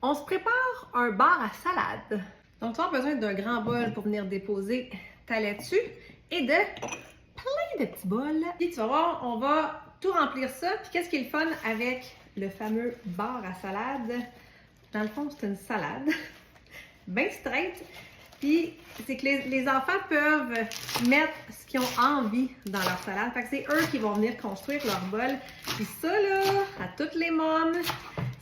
On se prépare un bar à salade. Donc, tu vas avoir besoin d'un grand bol pour venir déposer ta laitue et de plein de petits bols. Puis tu vas voir, on va tout remplir ça. Puis qu'est-ce qui est le fun avec le fameux bar à salade? Dans le fond, c'est une salade, bien straight. Puis c'est que les enfants peuvent mettre ce qu'ils ont envie dans leur salade. Fait que c'est eux qui vont venir construire leur bol. Puis ça, là, à toutes les mômes,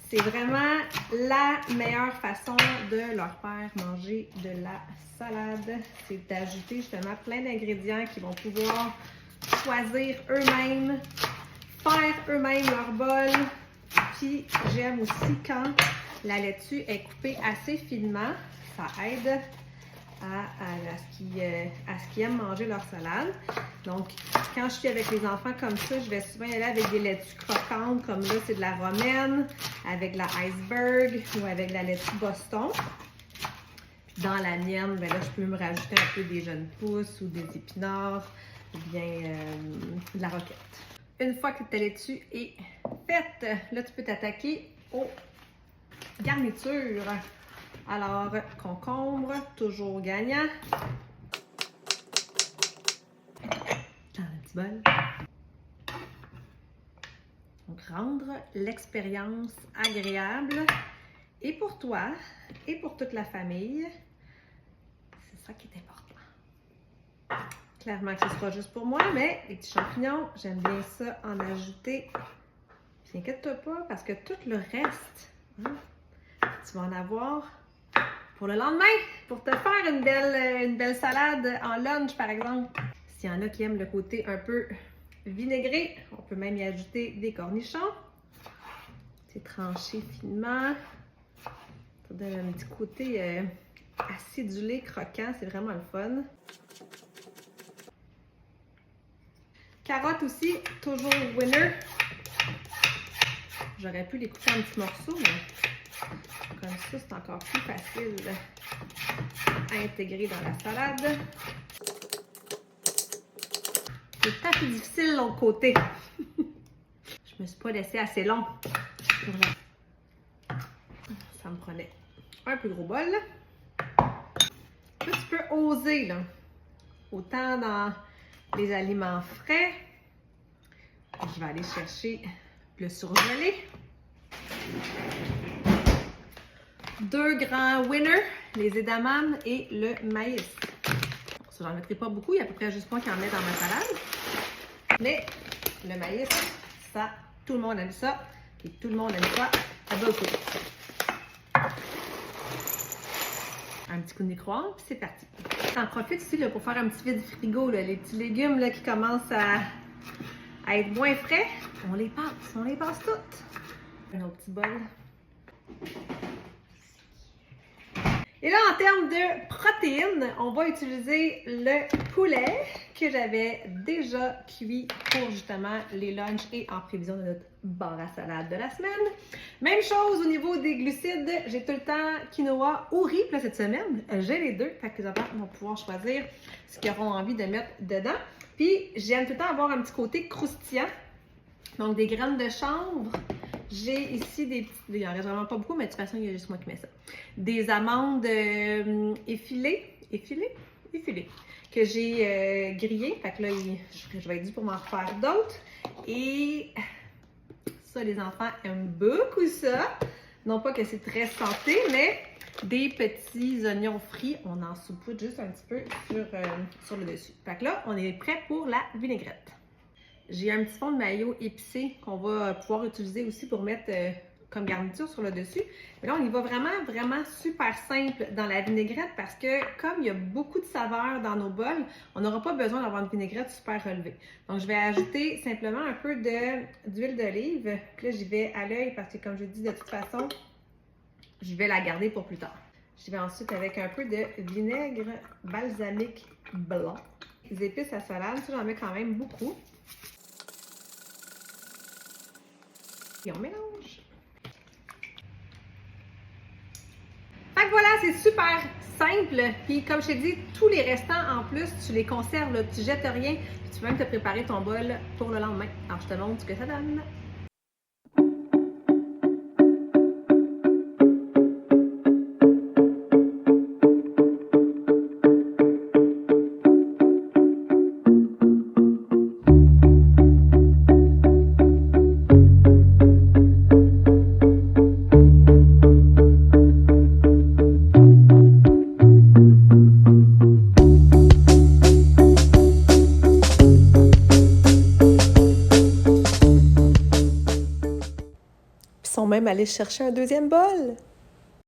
c'est vraiment la meilleure façon de leur faire manger de la salade. C'est d'ajouter justement plein d'ingrédients qu'ils vont pouvoir choisir eux-mêmes, faire eux-mêmes leur bol. Puis j'aime aussi quand la laitue est coupée assez finement. Ça aide à ce qu'ils aiment manger leur salade. Donc, quand je suis avec les enfants comme ça, je vais souvent y aller avec des laitues croquantes, comme là, c'est de la romaine, avec la iceberg ou avec la laitue Boston. Puis dans la mienne, ben là, je peux me rajouter un peu des jeunes pousses ou des épinards ou bien de la roquette. Une fois que ta laitue est faite, là, tu peux t'attaquer aux garnitures. Alors, concombre, toujours gagnant. Dans un petit bol. Donc, rendre l'expérience agréable. Et pour toi, et pour toute la famille, c'est ça qui est important. Clairement que ce sera juste pour moi, mais les petits champignons, j'aime bien ça en ajouter. Puis inquiète-toi pas, parce que tout le reste, tu vas en avoir pour le lendemain, pour te faire une belle salade en lunch, par exemple. S'il y en a qui aiment le côté un peu vinaigré, on peut même y ajouter des cornichons. C'est tranché finement. Ça donne un petit côté acidulé, croquant. C'est vraiment le fun. Carottes aussi, toujours winner. J'aurais pu les couper en petits morceaux, mais comme ça, c'est encore plus facile à intégrer dans la salade. C'est pas plus difficile de l'autre côté. Je me suis pas laissée assez long. Ça me prenait un plus gros bol. Là, tu peux oser, là. Autant dans les aliments frais. Je vais aller chercher le surgelé. 2 grands winners, les edamame et le maïs. Ça, j'en mettrai pas beaucoup, il y a à peu près juste moi qui en mets dans ma salade. Mais le maïs, ça, tout le monde aime ça. Et tout le monde aime ça beaucoup. Un petit coup de micro-ondes, puis c'est parti. J'en profite ici là, pour faire un petit vide frigo. Là, les petits légumes là, qui commencent à être moins frais, on les passe toutes. Un autre petit bol. Et là, en termes de protéines, on va utiliser le poulet que j'avais déjà cuit pour justement les lunchs et en prévision de notre bar à salade de la semaine. Même chose au niveau des glucides, j'ai tout le temps quinoa ou riz. Puis là, cette semaine, j'ai les deux. Fait que les enfants vont pouvoir choisir ce qu'ils auront envie de mettre dedans. Puis, j'aime tout le temps avoir un petit côté croustillant. Donc, des graines de chanvre. J'ai ici des petits, il n'y en reste vraiment pas beaucoup, mais de toute façon, il y a juste moi qui mets ça. Des amandes effilées, que j'ai grillées. Fait que là, je vais être due pour m'en refaire d'autres. Et ça, les enfants aiment beaucoup ça. Non pas que c'est très santé, mais des petits oignons frits. On en saupoudre juste un petit peu sur le dessus. Fait que là, on est prêt pour la vinaigrette. J'ai un petit fond de mayo épicé qu'on va pouvoir utiliser aussi pour mettre comme garniture sur le dessus. Mais là, on y va vraiment super simple dans la vinaigrette parce que comme il y a beaucoup de saveurs dans nos bols, on n'aura pas besoin d'avoir une vinaigrette super relevée. Donc, je vais ajouter simplement un peu d'huile d'olive. Puis là, j'y vais à l'œil parce que comme je dis, de toute façon, je vais la garder pour plus tard. J'y vais ensuite avec un peu de vinaigre balsamique blanc. Les épices à salade, ça, j'en mets quand même beaucoup. Et on mélange. Fait que voilà, c'est super simple. Puis comme je t'ai dit, tous les restants en plus, tu les conserves, là, tu jettes rien. Puis tu peux même te préparer ton bol pour le lendemain. Alors je te montre ce que ça donne. même aller chercher un deuxième bol.